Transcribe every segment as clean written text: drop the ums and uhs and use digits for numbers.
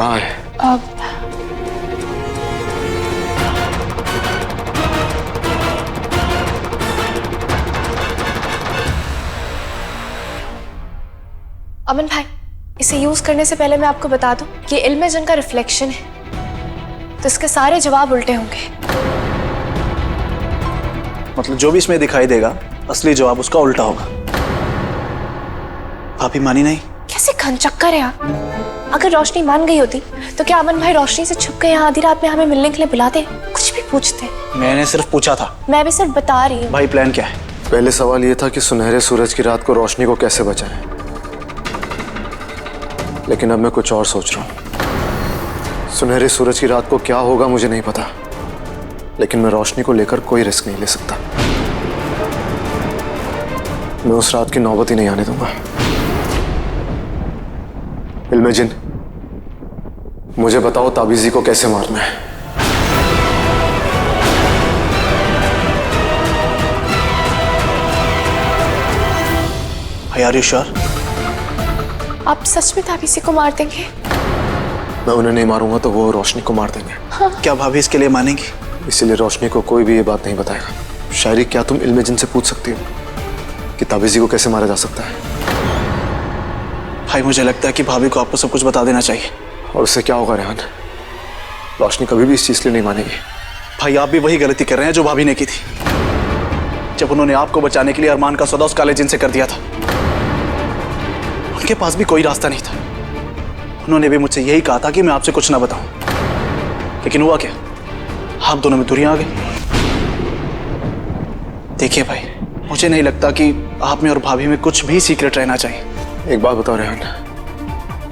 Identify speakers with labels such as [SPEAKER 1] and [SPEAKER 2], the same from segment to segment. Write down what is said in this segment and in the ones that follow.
[SPEAKER 1] कहाँ है?
[SPEAKER 2] अमन भाई, इसे यूज करने से पहले मैं आपको बता दूं कि इल्म जिन का रिफ्लेक्शन है, तो इसके सारे जवाब उल्टे होंगे।
[SPEAKER 3] मतलब जो भी इसमें दिखाई देगा असली जवाब उसका उल्टा होगा। भाभी मानी नहीं?
[SPEAKER 2] कैसे घनचक्कर है आप? अगर रोशनी मान गई होती तो क्या अमन भाई रोशनी से छुप के यहाँ आधी रात में हमें मिलने के लिए बुलाते, कुछ भी पूछते?
[SPEAKER 3] मैंने सिर्फ पूछा था।
[SPEAKER 2] मैं भी सिर्फ बता रही हूँ।
[SPEAKER 3] भाई प्लान क्या है?
[SPEAKER 1] पहले सवाल ये था कि सुनहरे सूरज की रात को रोशनी को कैसे बचाएं, लेकिन अब मैं कुछ और सोच रहा हूँ। सुनहरे सूरज की रात को क्या होगा मुझे नहीं पता, लेकिन मैं रोशनी को लेकर कोई रिस्क नहीं ले सकता। मैं उस रात की नौबत ही नहीं आने दूंगा। इल्मे जिन, मुझे बताओ ताबीजी को कैसे मारना है।
[SPEAKER 3] Are you sure?
[SPEAKER 2] आप सच में ताबीजी को मार देंगे?
[SPEAKER 1] मैं उन्हें नहीं मारूंगा तो वो रोशनी को मार देंगे।
[SPEAKER 2] हाँ।
[SPEAKER 3] क्या भाभी इसके लिए मानेंगी?
[SPEAKER 1] इसीलिए रोशनी को कोई भी ये बात नहीं बताएगा। शायरी, क्या तुम इल्मे जिन से पूछ सकती हो कि ताबीजी को कैसे मारा जा सकता है?
[SPEAKER 3] भाई मुझे लगता है कि भाभी को आपको सब कुछ बता देना चाहिए।
[SPEAKER 1] और उससे क्या होगा रेहान? रोशनी कभी भी इस चीज के लिए नहीं मानेगी।
[SPEAKER 3] भाई आप भी वही गलती कर रहे हैं जो भाभी ने की थी, जब उन्होंने आपको बचाने के लिए अरमान का सौदा उस काले जिन से कर दिया था। उनके पास भी कोई रास्ता नहीं था। उन्होंने भी मुझसे यही कहा था कि मैं आपसे कुछ ना बताऊं, लेकिन हुआ क्या? आप दोनों में दूरियां आ गई। देखिए भाई, मुझे नहीं लगता कि आप में और भाभी में कुछ भी सीक्रेट रहना चाहिए।
[SPEAKER 1] एक बात बताओ रेहान,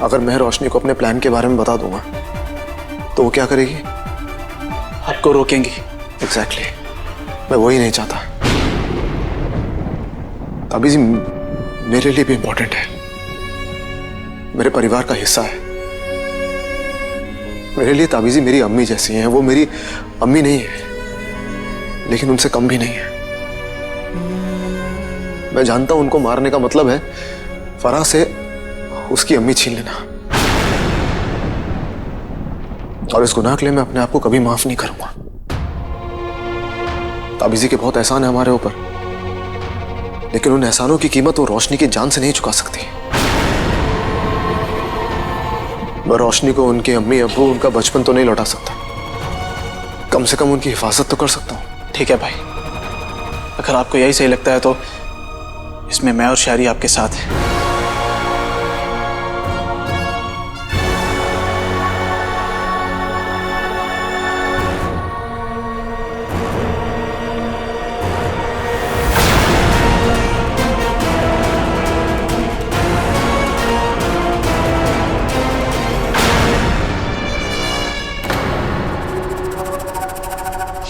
[SPEAKER 1] अगर मैं रोशनी को अपने प्लान के बारे में बता दूंगा तो वो क्या करेगी?
[SPEAKER 3] आपको रोकेंगी।
[SPEAKER 1] एग्जैक्टली, मैं वही नहीं चाहता। ताबीजी मेरे लिए भी इंपॉर्टेंट है, मेरे परिवार का हिस्सा है। मेरे लिए ताबीजी मेरी अम्मी जैसी हैं। वो मेरी अम्मी नहीं है, लेकिन उनसे कम भी नहीं है। मैं जानता हूं उनको मारने का मतलब है फराह से उसकी अम्मी छीन लेना, और इस गुनाह के लिए मैं अपने आप को कभी माफ नहीं करूंगा। ताबीजी के बहुत एहसान है हमारे ऊपर, लेकिन उन एहसानों की कीमत वो रोशनी की जान से नहीं चुका सकती। मैं रोशनी को उनके अम्मी अब्बू, उनका बचपन तो नहीं लौटा सकता, कम से कम उनकी हिफाजत तो कर सकता हूं।
[SPEAKER 3] ठीक है भाई, अगर आपको यही सही लगता है तो इसमें मैं और शायरी आपके साथ हैं।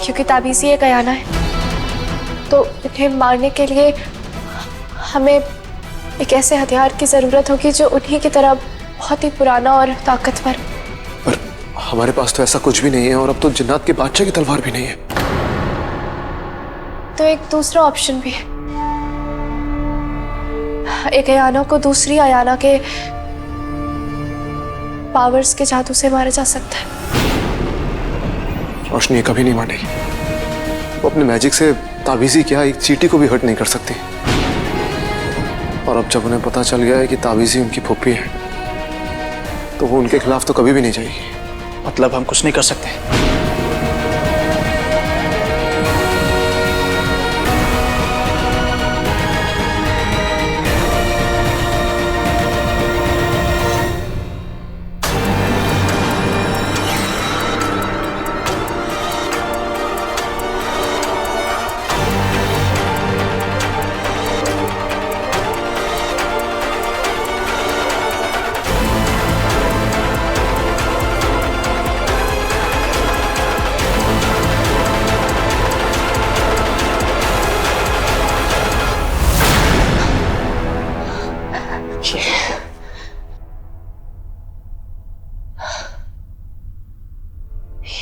[SPEAKER 2] क्योंकि ताबीजी एक अयाना है, तो इन्हें मारने के लिए हमें एक ऐसे हथियार की जरूरत होगी जो उन्हीं की तरह बहुत ही पुराना और ताकतवर।
[SPEAKER 1] पर हमारे पास तो ऐसा कुछ भी नहीं है, और अब तो जिन्नात के बादशाह की तलवार भी नहीं है।
[SPEAKER 2] तो एक दूसरा ऑप्शन भी है। एक अयाना को दूसरी अयाना के पावर्स के जादू से मारा जा सकता है।
[SPEAKER 1] रोशनी कभी नहीं मानेगी। वो अपने मैजिक से ताबीजी क्या, एक चींटी को भी हर्ट नहीं कर सकती। और अब जब उन्हें पता चल गया है कि ताबीजी उनकी फूफी है, तो वो उनके खिलाफ तो कभी भी नहीं जाएगी।
[SPEAKER 3] मतलब हम कुछ नहीं कर सकते?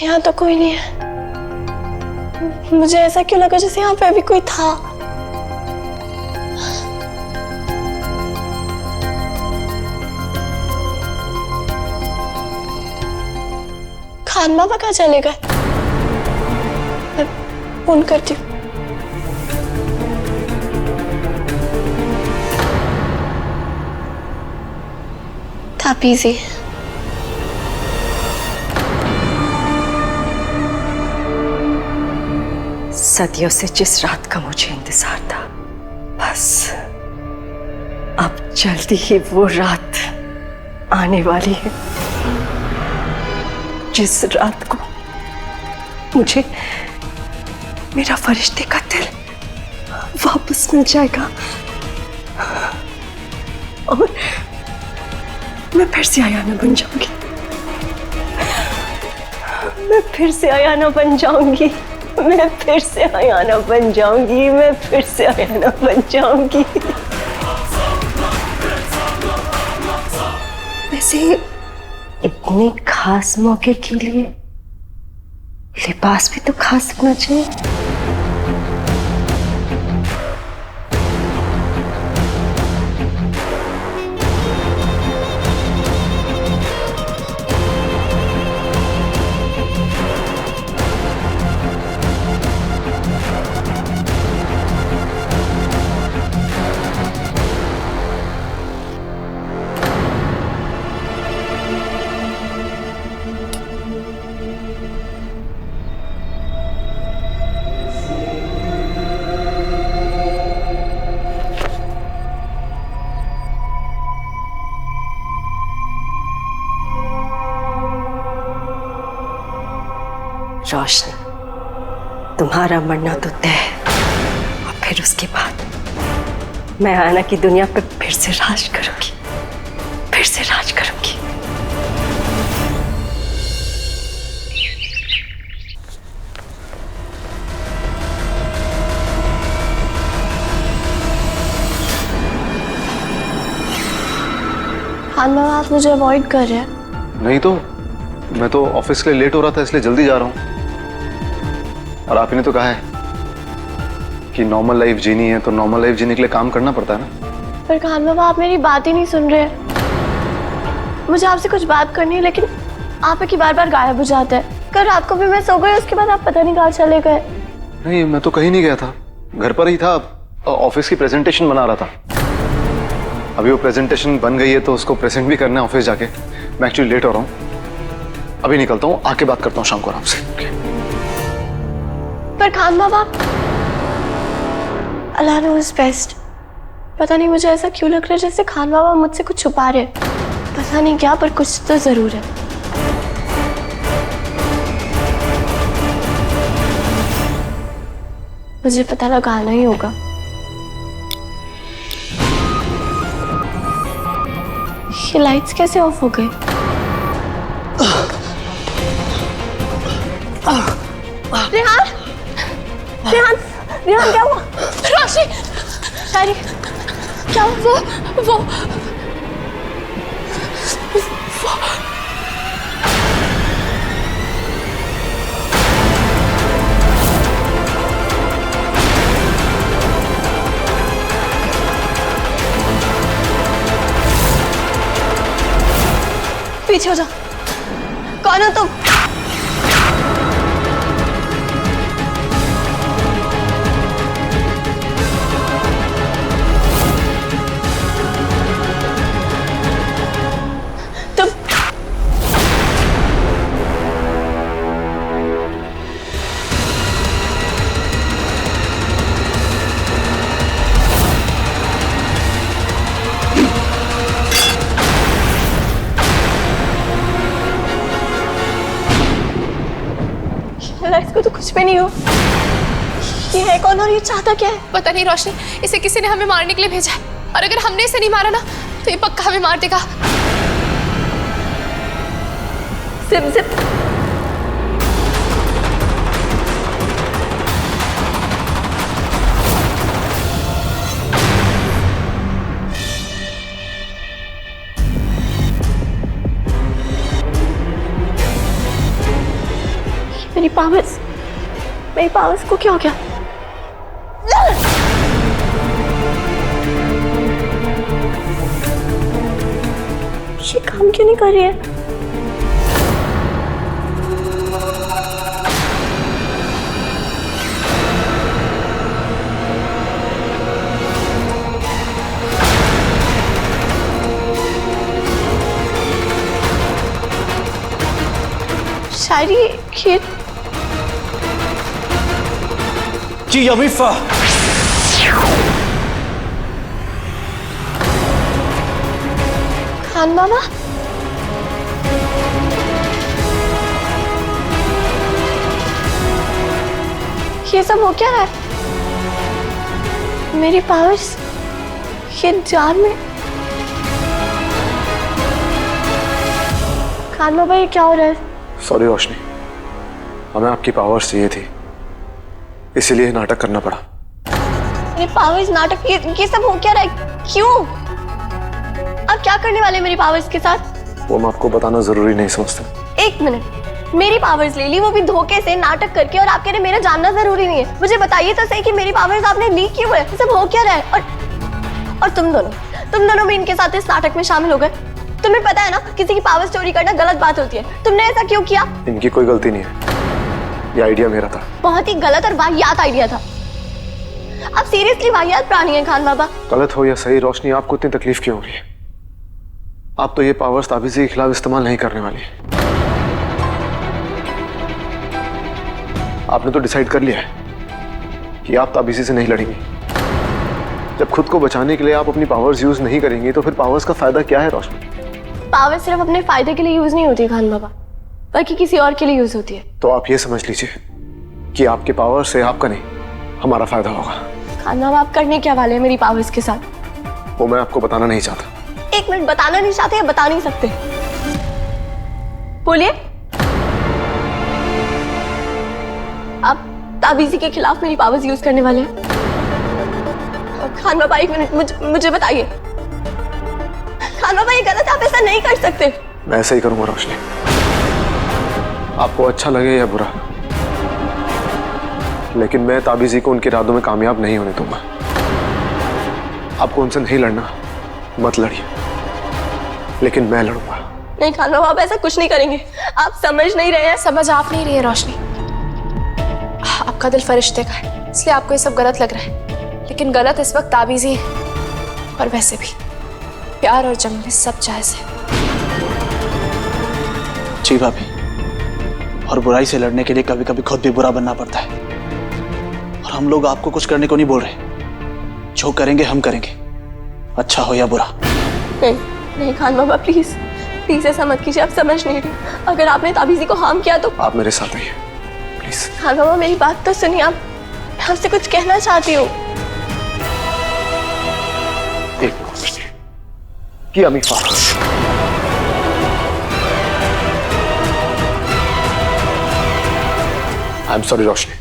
[SPEAKER 2] यहाँ तो कोई नहीं है। मुझे ऐसा क्यों लगा जैसे यहाँ पे अभी कोई था। खान बाबा कहाँ चले गए? मैं फोन करती हूँ। ताबीज़ी
[SPEAKER 4] सदियों से जिस रात का मुझे इंतजार था, बस अब जल्दी ही वो रात आने वाली है, जिस रात को मुझे मेरा फरिश्ते का दिल वापस मिल जाएगा और मैं फिर से आयाना बन जाऊंगी। मैं फिर से आयाना बन जाऊंगी। मैं फिर से आयाना बन जाऊंगी। मैं फिर से आयाना बन जाऊंगी। वैसे इतने खास मौके के लिए लिबास भी तो खास होना चाहिए। रोशनी, तुम्हारा मरना तो तय है और फिर उसके बाद मैं आयना की दुनिया पे फिर से राज करूंगी। फिर से राज करूंगी।
[SPEAKER 2] खान बाबा, आप मुझे अवॉइड कर रहे हैं?
[SPEAKER 1] नहीं तो मैं तो ऑफिस के लिए लेट हो रहा था, इसलिए जल्दी जा रहा हूँ। और आप ही ने तो कहा है कि नॉर्मल लाइफ जीनी है तो नॉर्मल लाइफ जीने के लिए काम करना पड़ता है ना।
[SPEAKER 2] पर खान बाबा, आप मेरी बात ही नहीं सुन रहे। मुझे आपसे कुछ बात करनी है, लेकिन आप की बार बार गायब हो जाते हैं। कल रात को भी मैं सो गई, उसके बाद आप पता नहीं कहाँ चले गए।
[SPEAKER 1] नहीं, मैं तो कहीं नहीं गया था, घर पर ही था। ऑफिस की प्रेजेंटेशन बना रहा था। अभी वो प्रेजेंटेशन बन गई है तो उसको प्रेजेंट भी करना है ऑफिस जाके। मैं एक्चुअली लेट हो रहा हूँ, अभी निकलता हूँ, आके बात करता हूँ शाम को आराम से।
[SPEAKER 2] पर खान बाबा, अल्लाह नोज़ बेस्ट। पता नहीं मुझे ऐसा क्यों लग रहा है जैसे खान बाबा मुझसे कुछ छुपा रहे। पता नहीं क्या, पर कुछ तो जरूर है। मुझे पता लगाना ही होगा। ये लाइट्स कैसे ऑफ हो गए? रेहान, रेहान, रेहान, क्या हुआ? रोशनी, अरे क्या हुआ? वो पीछे हो जाओ। कौन हो तुम? इसको तो कुछ भी नहीं हो। ये है कौन और ये चाहता क्या है?
[SPEAKER 5] पता नहीं रोशनी, इसे किसी ने हमें मारने के लिए भेजा है, और अगर हमने इसे नहीं मारा ना तो ये पक्का हमें मार देगा।
[SPEAKER 2] Zip zip. मेरी पावर्स को क्या हो गया? ये काम क्यों नहीं कर रही है? शायरी खीर।
[SPEAKER 3] जी अमीफा।
[SPEAKER 2] खान मामा, ये सब हो क्या रहा है? मेरी पावर्स ये जान में। खान मामा, ये क्या हो रहा है?
[SPEAKER 1] सॉरी रोशनी, हमें आपकी पावर्स चाहिए थी, इसीलिए नाटक करना पड़ा।
[SPEAKER 2] मेरी पावर्स नाटक, ये सब हो क्या रहा है? क्यों? आप क्या करने वाले मेरी पावर्स के साथ?
[SPEAKER 1] वो मैं आपको बताना जरूरी नहीं समझता।
[SPEAKER 2] एक मिनट, मेरी पावर्स ले ली, वो भी धोखे से, नाटक करके, और आप कह रहे मेरा जानना जरूरी नहीं है। मुझे बताइए तो सही कि मेरी पावर्स आपने ली क्यों है? ये सब हो क्या रहा है? और तुम दोनों भी इनके साथ इस नाटक में शामिल हो गए। तुम्हें पता है ना, किसी की पावर्स चोरी करना गलत बात होती है। तुमने ऐसा क्यों किया?
[SPEAKER 1] इनकी कोई गलती नहीं है, ये आइडिया मेरा था।
[SPEAKER 2] बहुत ही गलत और वाहियात आइडिया था। आप सीरियसली वाहियात प्राणी हैं खान बाबा।
[SPEAKER 1] गलत हो या सही रोशनी, आपको इतनी तकलीफ क्यों हो रही है? आप तो ये पावर्स ताबीज़ी के खिलाफ इस्तेमाल नहीं करने वाली। आपने तो डिसाइड कर लिया है कि आप ताबीज़ी से नहीं लड़ेंगी। जब खुद को बचाने के लिए आप अपनी पावर्स यूज नहीं करेंगी तो फिर पावर्स का फायदा क्या है रोशनी?
[SPEAKER 2] पावर सिर्फ अपने फायदे के लिए यूज नहीं होती खान बाबा, बल्कि किसी और के लिए यूज होती है।
[SPEAKER 1] तो आप ये समझ लीजिए कि आपके पावर से आपका नहीं, हमारा फायदा होगा।
[SPEAKER 2] खान बाबा, आप करने क्या वाले हैं मेरी पावर्स के साथ?
[SPEAKER 1] वो मैं आपको बताना नहीं चाहता।
[SPEAKER 2] एक मिनट, बताना नहीं चाहते या बता नहीं सकते? बोलिए। आप ताबीज़ी के खिलाफ मेरी पावर्स यूज करने वाले हैं? खान बाबा, एक मिनट, मुझे बताइए। खान बाबा, ये गलत, आप ऐसा नहीं कर सकते।
[SPEAKER 1] मैं ऐसे ही करूंगा रोशनी, आपको अच्छा लगे या बुरा, लेकिन मैं ताबीज़ी को उनके इरादों में कामयाब नहीं होने दूंगा। आपको उनसे नहीं लड़ना, मत लड़िए, लेकिन मैं लड़ूंगा।
[SPEAKER 2] नहीं खान बाबा, आप ऐसा कुछ नहीं करेंगे। आप समझ नहीं रहे हैं।
[SPEAKER 5] समझ आप नहीं रही है रोशनी। आपका दिल फरिश्ते का है, इसलिए आपको ये सब गलत लग रहा है, लेकिन गलत इस वक्त ताबीज़ी है। और वैसे भी प्यार और जंग में सब जायज है।
[SPEAKER 3] जी भाभी, और बुराई से लड़ने के लिए कभी कभी खुद भी बुरा बनना पड़ता है। और हम लोग आपको कुछ करने को नहीं बोल रहे, जो करेंगे हम करेंगे, अच्छा हो या बुरा।
[SPEAKER 2] नहीं खान बाबा, प्लीज ऐसा मत कीजिए। आप समझ नहीं रहे। अगर आपने ताबीज़ी को हार्म किया तो।
[SPEAKER 1] आप मेरे साथ आइए प्लीज।
[SPEAKER 2] खान बाबा, मेरी बात तो सुनिए। आप, मैं आपसे कुछ कहना चाहती हूँ।
[SPEAKER 1] एक कि अमीफा, आई एम सॉरी रोशनी,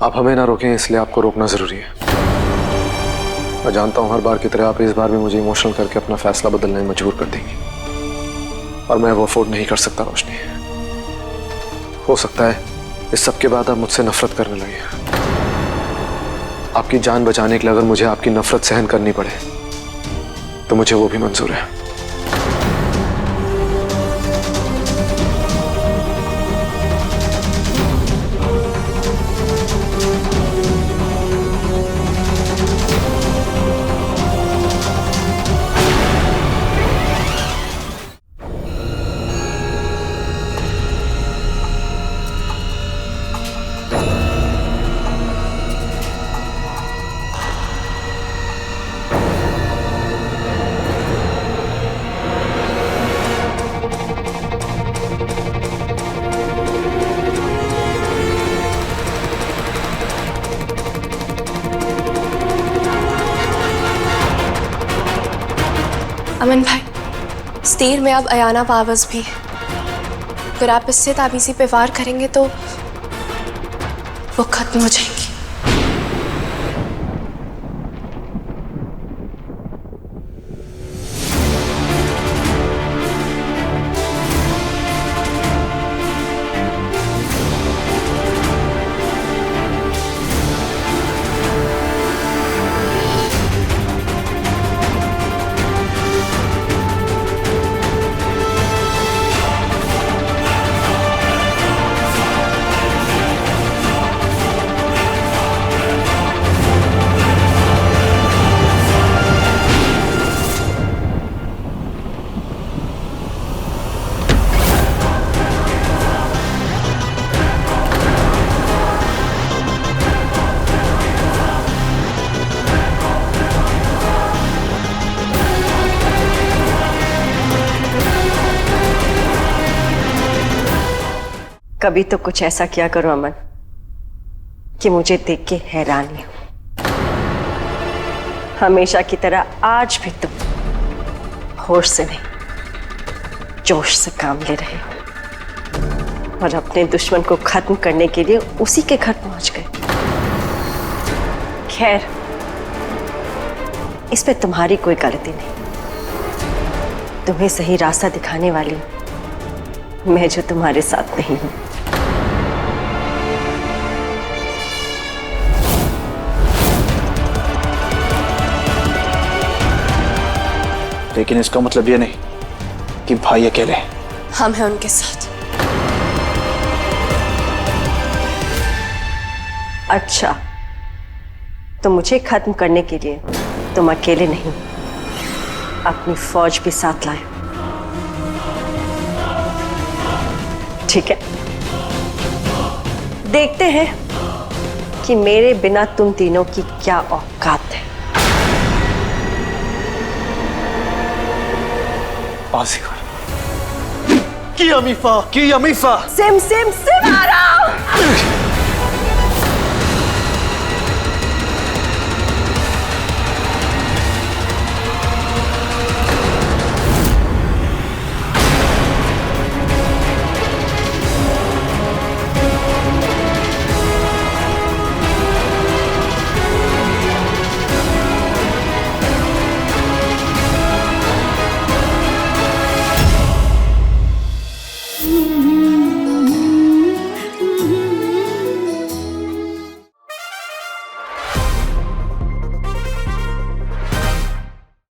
[SPEAKER 1] आप हमें ना रोकें, इसलिए आपको रोकना जरूरी है। मैं जानता हूं हर बार की तरह आप इस बार भी मुझे इमोशनल करके अपना फैसला बदलने में मजबूर कर देंगी, और मैं वो अफोर्ड नहीं कर सकता रोशनी। हो सकता है इस सब के बाद आप मुझसे नफरत करने लगे। आपकी जान बचाने के लिए अगर मुझे आपकी नफरत सहन करनी पड़े तो मुझे वो भी मंजूर है।
[SPEAKER 5] अमन भाई, इस तीर में अब अयाना पावर्स भी है। अगर आप इससे ताबीज़ी पे वार करेंगे तो वो खत्म हो जाएंगी।
[SPEAKER 4] कभी तो कुछ ऐसा किया करो अमन कि मुझे देख के हैरानी हो। हमेशा की तरह आज भी तुम होश से नहीं, जोश से काम ले रहे हो और अपने दुश्मन को खत्म करने के लिए उसी के घर पहुंच गए। खैर, इसमें तुम्हारी कोई गलती नहीं। तुम्हें सही रास्ता दिखाने वाली मैं, जो तुम्हारे साथ नहीं हूं।
[SPEAKER 3] लेकिन इसका मतलब ये नहीं कि भाई अकेले हैं।
[SPEAKER 5] हम हैं उनके साथ।
[SPEAKER 4] अच्छा, तो मुझे खत्म करने के लिए तुम अकेले नहीं, अपनी फौज भी साथ लाए। ठीक है, देखते हैं कि मेरे बिना तुम तीनों की क्या औकात है।
[SPEAKER 3] की अमीफा
[SPEAKER 4] सिम सिम सिम आ रहा हूं।